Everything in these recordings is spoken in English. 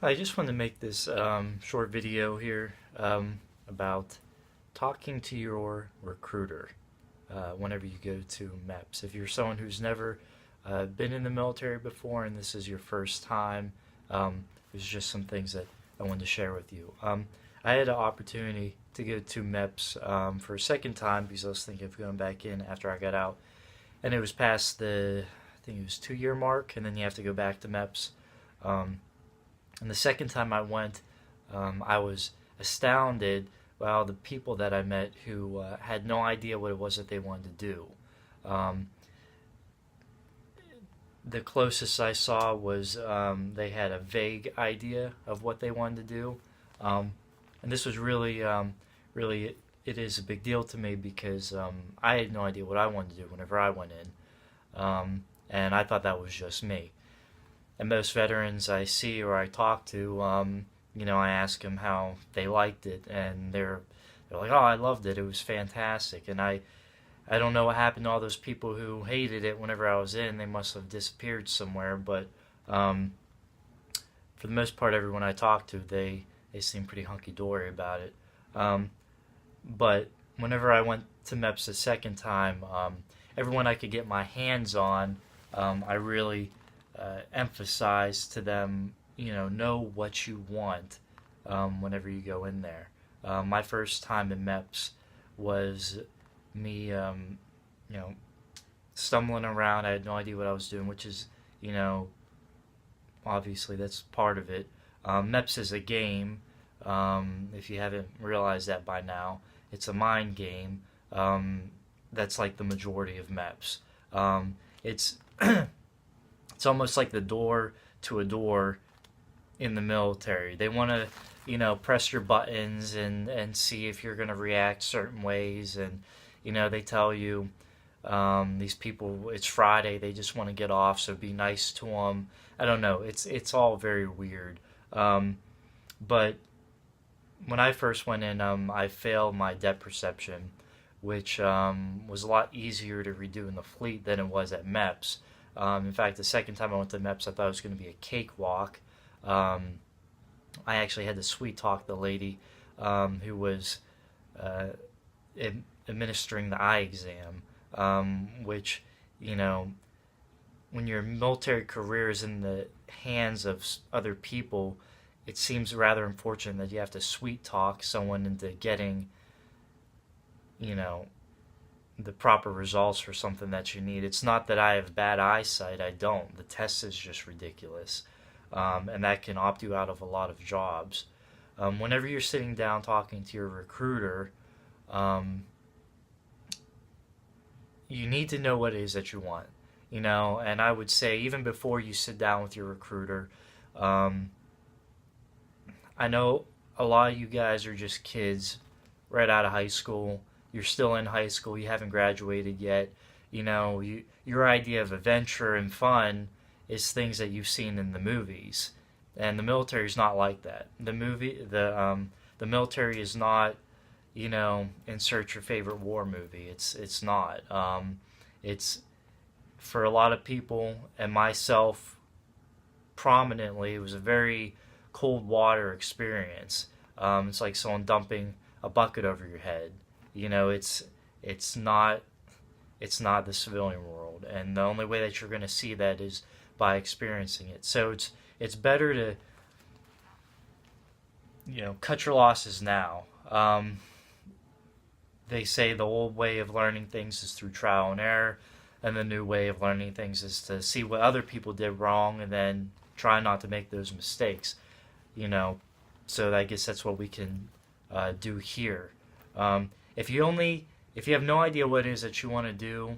I just wanted to make this short video here about talking to your recruiter whenever you go to MEPS. If you're someone who's never been in the military before and this is your first time, there's just some things that I wanted to share with you. I had an opportunity to go to MEPS for a second time because I was thinking of going back in after I got out, and it was past I think it was 2 year mark, and then you have to go back to MEPS. Um, and the second time I went, I was astounded by all the people that I met who had no idea what it was that they wanted to do. Um, the closest I saw was they had a vague idea of what they wanted to do. Um, and this was really, it is a big deal to me because I had no idea what I wanted to do whenever I went in. And I thought that was just me. And most veterans I see or I talk to, I ask them how they liked it, and they're like, "Oh, I loved it. It was fantastic." And I don't know what happened to all those people who hated it whenever I was in. They must have disappeared somewhere. But um, for the most part, everyone I talk to, they seem pretty hunky dory about it. Um, but whenever I went to MEPS the second time, everyone I could get my hands on, I really emphasize to them, know what you want whenever you go in there. My first time in MEPS was me, you know, stumbling around. I had no idea what I was doing, which is, you know, obviously that's part of it. MEPS is a game. If you haven't realized that by now, it's a mind game. That's like the majority of MEPS. It's it's almost like the door to a door in the military. They want to, press your buttons and see if you're going to react certain ways. And, they tell you, these people, it's Friday, they just want to get off, so be nice to them. I don't know. It's all very weird. But when I first went in, I failed my depth perception, which was a lot easier to redo in the fleet than it was at MEPS. In fact, the second time I went to MEPS, I thought it was going to be a cakewalk. Um, I actually had to sweet talk the lady who was uh, administering the eye exam, which, you know, when your military career is in the hands of other people, it seems rather unfortunate that you have to sweet talk someone into getting, you know, the proper results for something that you need. It's not that I have bad eyesight, I don't. The test is just ridiculous. And that can opt you out of a lot of jobs. Whenever you're sitting down talking to your recruiter, um, you need to know what it is that you want. And I would say even before you sit down with your recruiter, um, I know a lot of you guys are just kids right out of high school. You're still in high school. You haven't graduated yet. Your idea of adventure and fun is things that you've seen in the movies, and the military is not like that. The military is not, insert your favorite war movie. It's not. It's for a lot of people and myself prominently. It was a very cold water experience. It's like someone dumping a bucket over your head. It's not the civilian world, and the only way that you're going to see that is by experiencing it. So it's better to cut your losses now. They say the old way of learning things is through trial and error, and the new way of learning things is to see what other people did wrong and then try not to make those mistakes. You know, so I guess that's what we can do here. Um, if you have no idea what it is that you want to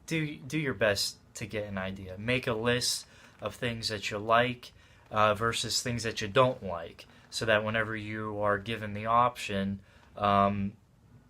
do your best to get an idea. Make a list of things that you like versus things that you don't like, so that whenever you are given the option, um,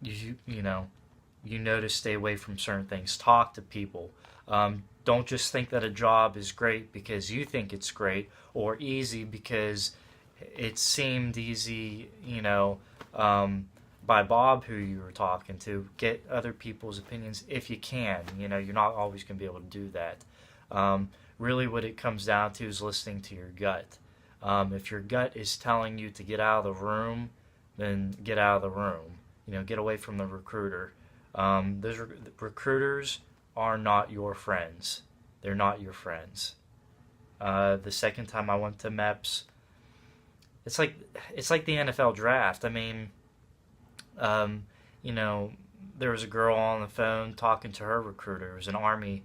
you know to stay away from certain things. Talk to people. Don't just think that a job is great because you think it's great, or easy because it seemed easy, by Bob, who you were talking to. Get other people's opinions if you can. You're not always going to be able to do that. really what it comes down to is listening to your gut. If your gut is telling you to get out of the room, then get out of the room. Get away from the recruiter. Recruiters are not your friends. They're not your friends. The second time I went to MEPS, it's like the NFL draft. I mean, there was a girl on the phone talking to her recruiter. It was an Army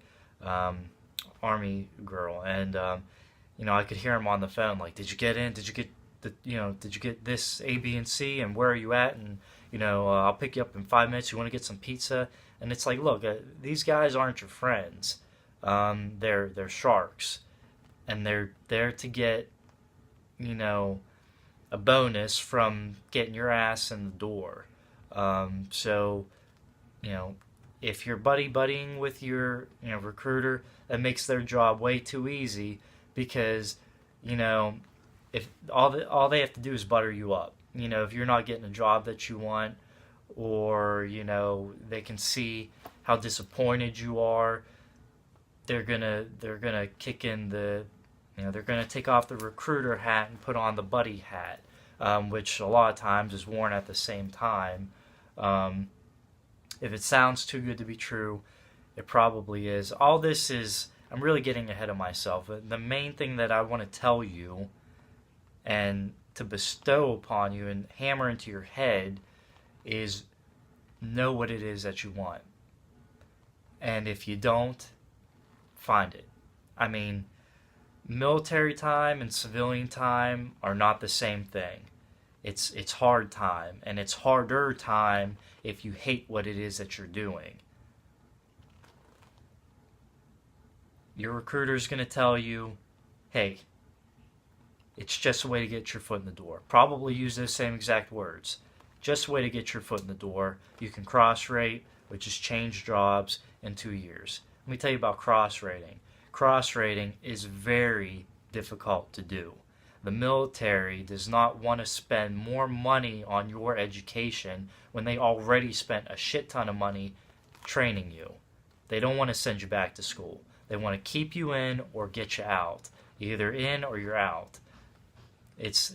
girl, and I could hear him on the phone, like, "Did you get in? Did you get did you get this A, B, and C? And where are you at? And I'll pick you up in 5 minutes. You want to get some pizza?" And it's like, look, these guys aren't your friends. They're sharks, and they're there to get a bonus from getting your ass in the door. So if you're buddying with your recruiter, that makes their job way too easy, because if all they have to do is butter you up. If you're not getting a job that you want, or they can see how disappointed you are, they're gonna kick in the they're gonna take off the recruiter hat and put on the buddy hat, which a lot of times is worn at the same time. If it sounds too good to be true, it probably is. All this is, I'm really getting ahead of myself. The main thing that I want to tell you and to bestow upon you and hammer into your head is, know what it is that you want. And if you don't, find it. I mean, military time and civilian time are not the same thing. It's hard time, and it's harder time if you hate what it is that you're doing. Your recruiter's going to tell you, hey, it's just a way to get your foot in the door. Probably use those same exact words. Just a way to get your foot in the door. You can cross-rate, which is change jobs in 2 years. Let me tell you about cross-rating. Cross-rating is very difficult to do. The military does not want to spend more money on your education when they already spent a shit ton of money training you. They don't want to send you back to school. They want to keep you in or get you out. You're either in or you're out. It's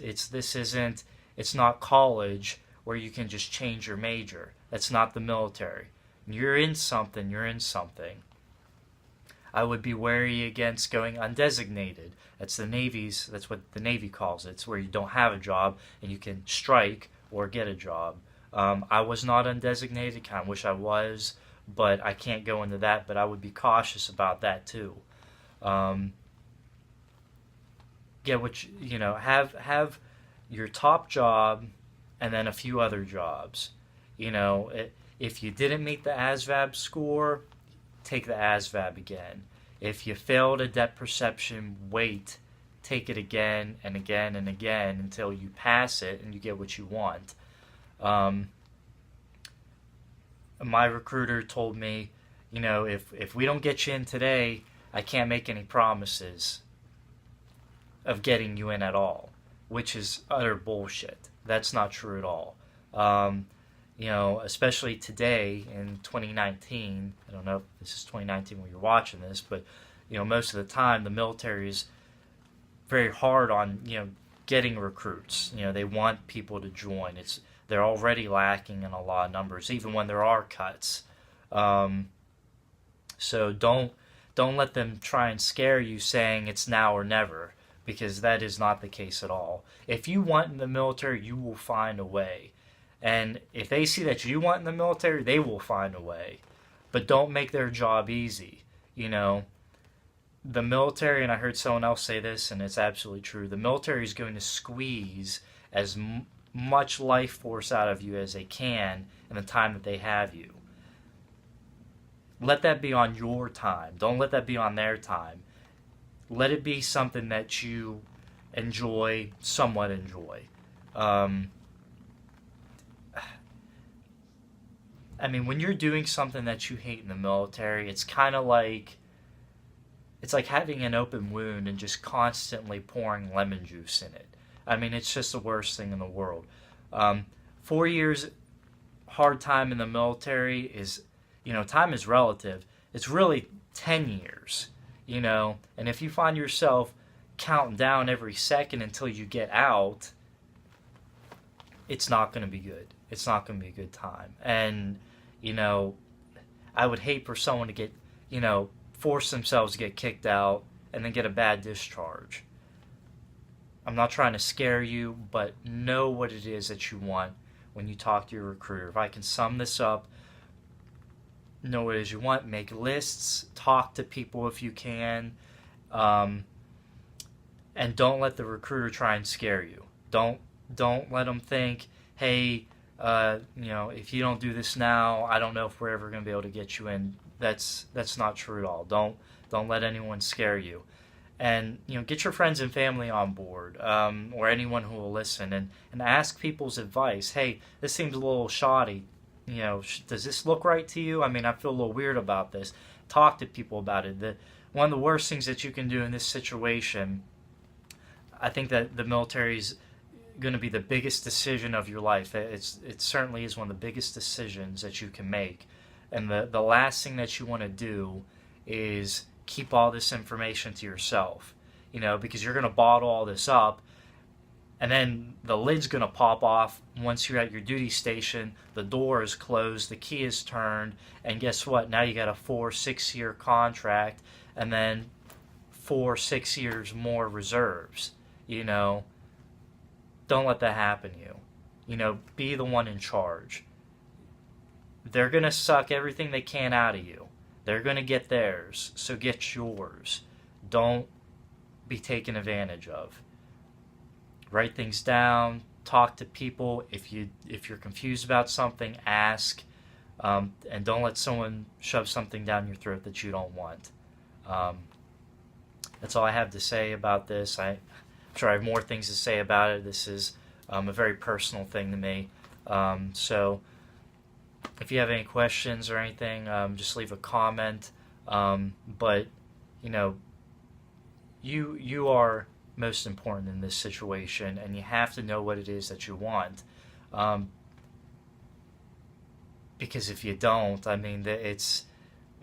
not college where you can just change your major. That's not the military. You're in something, you're in something. I would be wary against going undesignated. That's what the Navy calls it. It's where you don't have a job and you can strike or get a job. I was not undesignated, kind of wish I was, but I can't go into that, but I would be cautious about that too. Have your top job and then a few other jobs. If you didn't meet the ASVAB score, take the ASVAB again. If you failed a depth perception, wait. Take it again and again and again until you pass it and you get what you want. My recruiter told me, if we don't get you in today, I can't make any promises of getting you in at all, which is utter bullshit. That's not true at all. Especially today in 2019, I don't know if this is 2019 when you're watching this, but, most of the time the military is very hard on, getting recruits. They want people to join. They're already lacking in a lot of numbers, even when there are cuts. So don't let them try and scare you saying it's now or never, because that is not the case at all. If you want in the military, you will find a way. And if they see that you want in the military, they will find a way. But don't make their job easy. The military, and I heard someone else say this, and it's absolutely true, the military is going to squeeze as much life force out of you as they can in the time that they have you. Let that be on your time. Don't let that be on their time. Let it be something that you somewhat enjoy. When you're doing something that you hate in the military, it's kind of like, it's like having an open wound and just constantly pouring lemon juice in it. It's just the worst thing in the world. 4 years hard time in the military is, time is relative. It's really 10 years. And if you find yourself counting down every second until you get out, it's not going to be good. It's not going to be a good time. And, I would hate for someone to get, force themselves to get kicked out and then get a bad discharge. I'm not trying to scare you, but know what it is that you want when you talk to your recruiter. If I can sum this up, know what it is you want, make lists, talk to people if you can, and don't let the recruiter try and scare you. Don't let them think, hey, if you don't do this now, I don't know if we're ever going to be able to get you in. That's not true at all. Don't let anyone scare you. And, get your friends and family on board, or anyone who will listen, and ask people's advice. Hey, this seems a little shoddy. Does this look right to you? I mean, I feel a little weird about this. Talk to people about it. One of the worst things that you can do in this situation, I think that the military's going to be the biggest decision of your life. It certainly is one of the biggest decisions that you can make. And the last thing that you want to do is keep all this information to yourself, because you're going to bottle all this up, and then the lid's going to pop off once you're at your duty station, the door is closed, the key is turned, and guess what? Now you got a 4-6 year contract, and then 4-6 years more reserves. Don't let that happen to you. Be the one in charge. They're going to suck everything they can out of you. They're going to get theirs, so get yours. Don't be taken advantage of. Write things down, talk to people. If you're confused about something, ask, and don't let someone shove something down your throat that you don't want. That's all I have to say about this. I'm sure I have more things to say about it. This is a very personal thing to me. So if you have any questions or anything, just leave a comment. But you are most important in this situation, and you have to know what it is that you want. Because if you don't, I mean, it's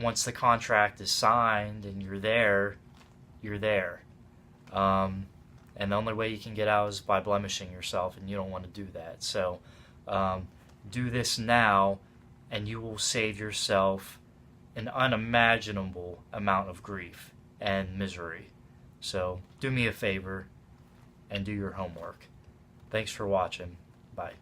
once the contract is signed and you're there, you're there. And the only way you can get out is by blemishing yourself, and you don't want to do that. So do this now, and you will save yourself an unimaginable amount of grief and misery. So do me a favor and do your homework. Thanks for watching. Bye.